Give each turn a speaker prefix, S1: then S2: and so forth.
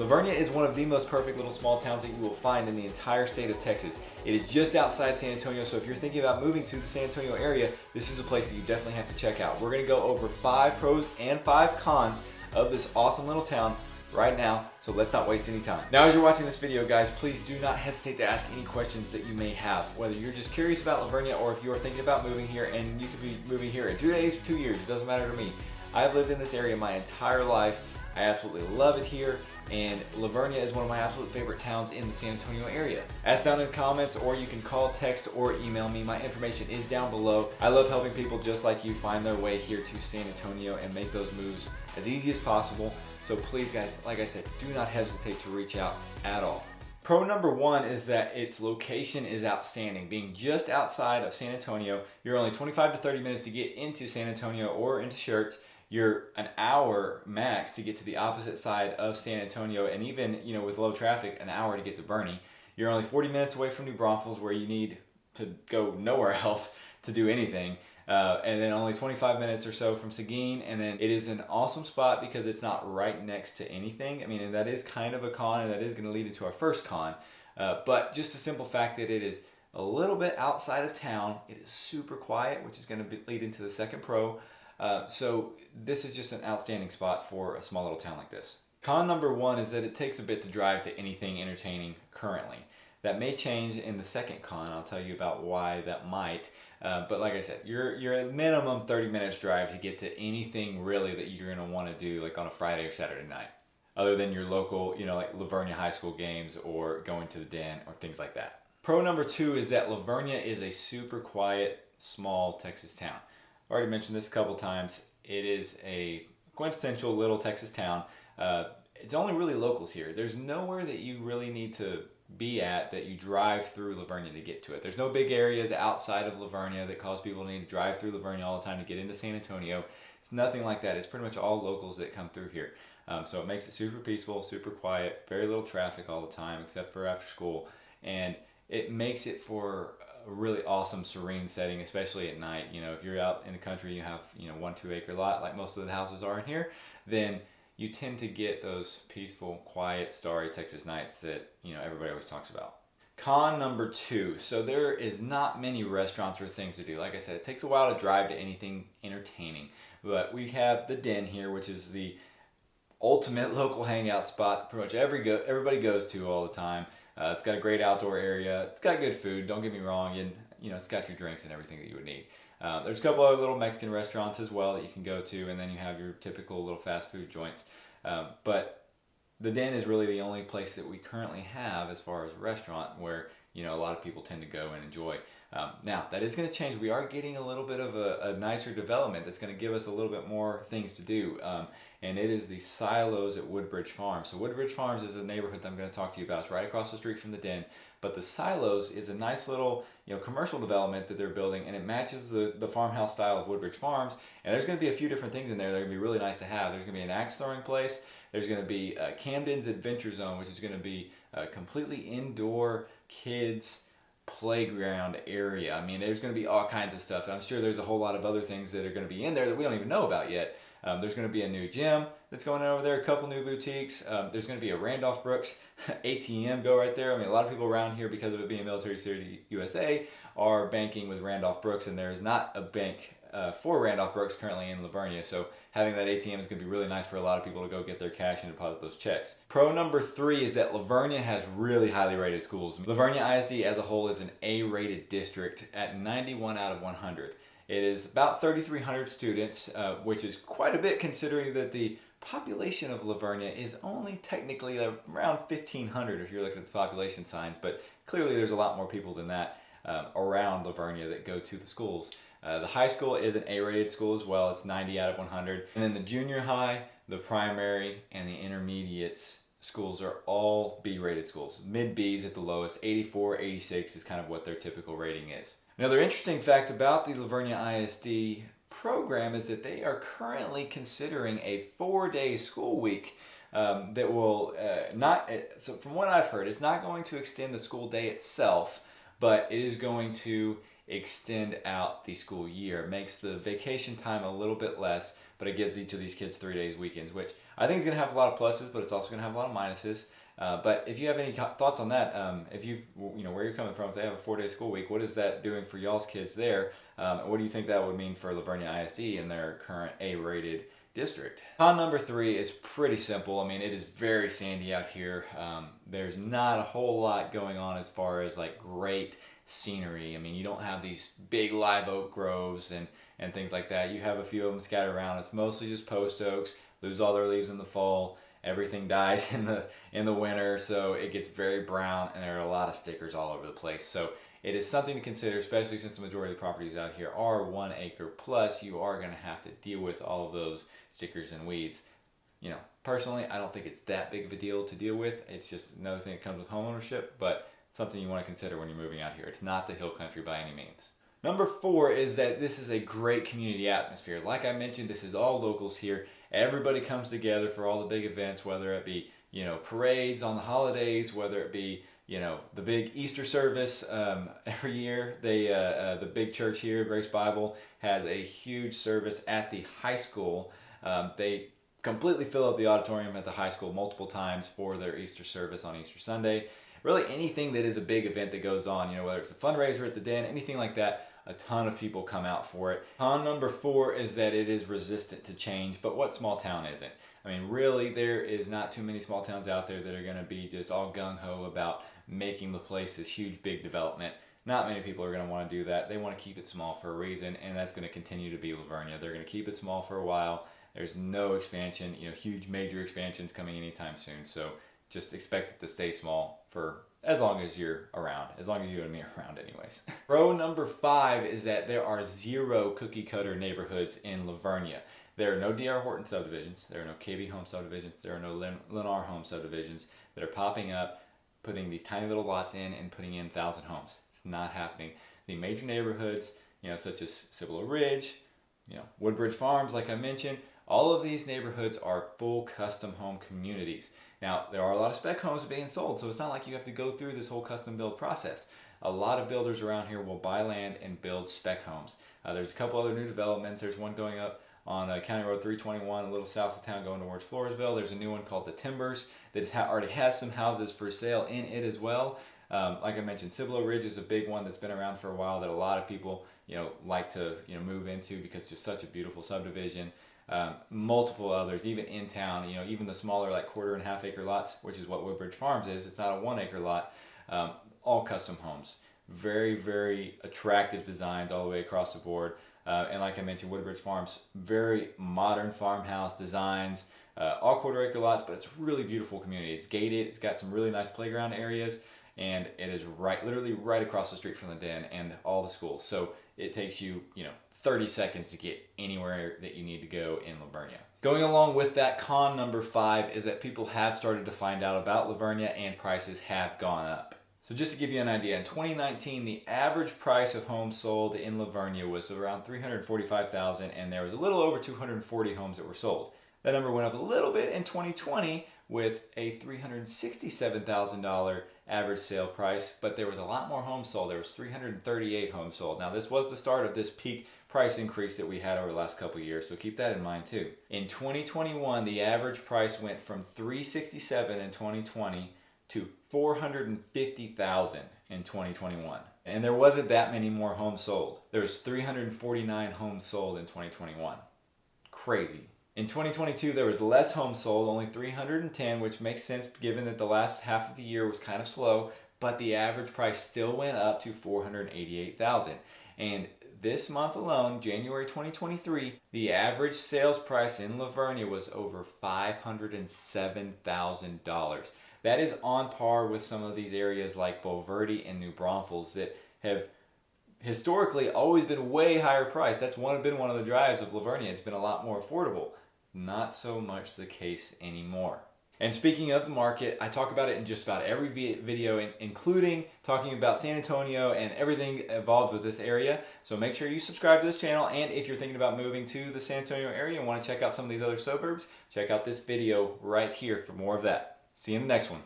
S1: Vernia is one of the most perfect little small towns that you will find in the entire state of Texas. It is just outside San Antonio, so if you're thinking about moving to the San Antonio area, this is a place that you definitely have to check out. We're going to go over 5 pros and 5 cons of this awesome little town right now, so let's not waste any time. Now, as you're watching this video, guys, please do not hesitate to ask any questions that you may have, whether you're just curious about Vernia or if you are thinking about moving here, and you could be moving here in 2 days or 2 years, it doesn't matter to me. I've lived in this area my entire life. I absolutely love it here, and Vernia is one of my absolute favorite towns in the San Antonio area. Ask down in the comments, or you can call, text, or email me. My information is down below. I love helping people just like you find their way here to San Antonio and make those moves as easy as possible. So please, guys, like I said, do not hesitate to reach out at all. Pro number 1 is that its location is outstanding. Being just outside of San Antonio, you're only 25 to 30 minutes to get into San Antonio or into Schertz. You're an hour max to get to the opposite side of San Antonio, and even, you know, with low traffic, an hour to get to Bernie. You're only 40 minutes away from New Braunfels, where you need to go nowhere else to do anything. And then only 25 minutes or so from Seguin, and then it is an awesome spot because it's not right next to anything. I mean, and that is kind of a con, and that is going to lead into our first con. But just the simple fact that it is a little bit outside of town, it is super quiet, which is going to lead into the second pro. So this is just an outstanding spot for a small little town like this. Con number 1 is that it takes a bit to drive to anything entertaining currently. That may change in the second con. I'll tell you about why that might. But like I said, you're at minimum 30 minutes drive to get to anything really that you're going to want to do, like on a Friday or Saturday night, other than your local, you know, like Vernia high school games or going to the Den or things like that. Pro number 2 is that Vernia is a super quiet, small Texas town. I've already mentioned this a couple times. It is a quintessential little Texas town. It's only really locals here. There's nowhere that you really need to be at that you drive through Vernia to get to it. There's no big areas outside of Vernia that cause people to need to drive through Vernia all the time to get into San Antonio. It's nothing like that. It's pretty much all locals that come through here. So it makes it super peaceful, super quiet, very little traffic all the time except for after school. And it makes it for a really awesome, serene setting, especially at night. You know, if you're out in the country, you have, you know, 1-2 acre lot like most of the houses are in here, then you tend to get those peaceful, quiet, starry Texas nights that, you know, everybody always talks about. Con number 2. So there is not many restaurants or things to do. Like I said, it takes a while to drive to anything entertaining. But we have the Den here, which is the ultimate local hangout spot that pretty much everybody goes to all the time. It's got a great outdoor area. It's got good food, don't get me wrong, and you know, it's got your drinks and everything that you would need. There's a couple other little Mexican restaurants as well that you can go to, and then you have your typical little fast food joints. But the Den is really the only place that we currently have as far as a restaurant where, you know, a lot of people tend to go and enjoy. Now, that is going to change. We are getting a little bit of a nicer development that's going to give us a little bit more things to do. And it is the Silos at Woodbridge Farms. So Woodbridge Farms is a neighborhood that I'm going to talk to you about. It's right across the street from the Den. But the Silos is a nice little, you know, commercial development that they're building, and it matches the farmhouse style of Woodbridge Farms. And there's going to be a few different things in there that are going to be really nice to have. There's going to be an axe throwing place. There's going to be Camden's Adventure Zone, which is going to be a completely indoor kids playground area. I mean, there's going to be all kinds of stuff. And I'm sure there's a whole lot of other things that are going to be in there that we don't even know about yet. There's going to be a new gym that's going in over there, a couple new boutiques. There's going to be a Randolph Brooks ATM go right there. I mean, a lot of people around here, because of it being Military City, USA, are banking with Randolph Brooks, and there is not a bank for Randolph Brooks currently in Vernia. So having that ATM is going to be really nice for a lot of people to go get their cash and deposit those checks. Pro number 3 is that Vernia has really highly rated schools. Vernia ISD as a whole is an A-rated district at 91 out of 100. It is about 3,300 students, which is quite a bit considering that the population of Vernia is only technically around 1,500 if you're looking at the population signs, but clearly there's a lot more people than that around Vernia that go to the schools. The high school is an A-rated school as well. It's 90 out of 100. And then the junior high, the primary, and the intermediates schools are all B-rated schools. Mid-Bs at the lowest. 84, 86 is kind of what their typical rating is. Another interesting fact about the Vernia ISD program is that they are currently considering a 4-day school week that will so from what I've heard, it's not going to extend the school day itself, but it is going to extend out the school year. It makes the vacation time a little bit less, but it gives each of these kids 3 days weekends, which I think is going to have a lot of pluses, but it's also going to have a lot of minuses. But if you have any thoughts on that, if where you're coming from, if they have a 4-day school week, what is that doing for y'all's kids there? What do you think that would mean for La Vernia ISD in their current A-rated district? Con number 3 is pretty simple. I mean, it is very sandy out here. There's not a whole lot going on as far as like great scenery. I mean, you don't have these big live oak groves and things like that. You have a few of them scattered around. It's mostly just post oaks, lose all their leaves in the fall. Everything dies in the winter, so it gets very brown, and there are a lot of stickers all over the place. So it is something to consider, especially since the majority of the properties out here are 1 acre plus. You are going to have to deal with all of those stickers and weeds. You know, personally, I don't think it's that big of a deal to deal with. It's just another thing that comes with homeownership, but something you want to consider when you're moving out here. It's not the hill country by any means. Number 4 is that this is a great community atmosphere. Like I mentioned, this is all locals here. Everybody comes together for all the big events, whether it be, parades on the holidays, whether it be, the big Easter service every year. The big church here, Grace Bible, has a huge service at the high school. They completely fill up the auditorium at the high school multiple times for their Easter service on Easter Sunday. Really anything that is a big event that goes on, whether it's a fundraiser at the den, anything like that, a ton of people come out for it. Con number 4 is that it is resistant to change, but what small town isn't? I mean, really, there is not too many small towns out there that are going to be just all gung-ho about making the place this huge, big development. Not many people are going to want to do that. They want to keep it small for a reason, and that's going to continue to be La Vernia. They're going to keep it small for a while. There's no expansion, huge major expansions coming anytime soon, so just expect it to stay small for as long as you're around, as long as you and me are around anyways. Pro number 5 is that there are 0 cookie cutter neighborhoods in La Vernia. There are no D.R. Horton subdivisions, there are no KB home subdivisions, there are no Lennar home subdivisions that are popping up, putting these tiny little lots in and putting in 1,000 homes. It's not happening. The major neighborhoods, such as Cibolo Ridge, Woodbridge Farms, like I mentioned, all of these neighborhoods are full custom home communities. Now, there are a lot of spec homes being sold, so it's not like you have to go through this whole custom build process. A lot of builders around here will buy land and build spec homes. There's a couple other new developments. There's one going up on County Road 321, a little south of town going towards Floresville. There's a new one called the Timbers that already has some houses for sale in it as well. Like I mentioned, Cibolo Ridge is a big one that's been around for a while that a lot of people like to move into because it's just such a beautiful subdivision. Multiple others, even in town, even the smaller like 1/4 and 1/2 acre lots, which is what Woodbridge Farms is. It's not a 1 acre lot. All custom homes. Very, very attractive designs all the way across the board. And like I mentioned, Woodbridge Farms, very modern farmhouse designs. All 1/4 acre lots, but it's a really beautiful community. It's gated. It's got some really nice playground areas. And it is literally right across the street from the den and all the schools. So it takes you, 30 seconds to get anywhere that you need to go in La Vernia. Going along with that, con number 5 is that people have started to find out about La Vernia and prices have gone up. So just to give you an idea, in 2019, the average price of homes sold in La Vernia was around $345,000, and there was a little over 240 homes that were sold. That number went up a little bit in 2020 with a $367,000 average sale price, but there was a lot more homes sold. There was 338 homes sold. Now this was the start of this peak price increase that we had over the last couple of years, so keep that in mind too. In 2021, the average price went from $367,000 in 2020 to $450,000 in 2021. And there wasn't that many more homes sold. There was 349 homes sold in 2021. Crazy. In 2022, there was less homes sold, only 310, which makes sense given that the last half of the year was kind of slow, but the average price still went up to $488,000. And this month alone, January 2023, the average sales price in La Vernia was over $507,000. That is on par with some of these areas like Bulverde and New Braunfels that have historically always been way higher priced. That's been one of the drives of La Vernia. It's been a lot more affordable. Not so much the case anymore. And speaking of the market, I talk about it in just about every video, including talking about San Antonio and everything involved with this area. So make sure you subscribe to this channel, and if you're thinking about moving to the San Antonio area and want to check out some of these other suburbs, check out this video right here for more of that. See you in the next one.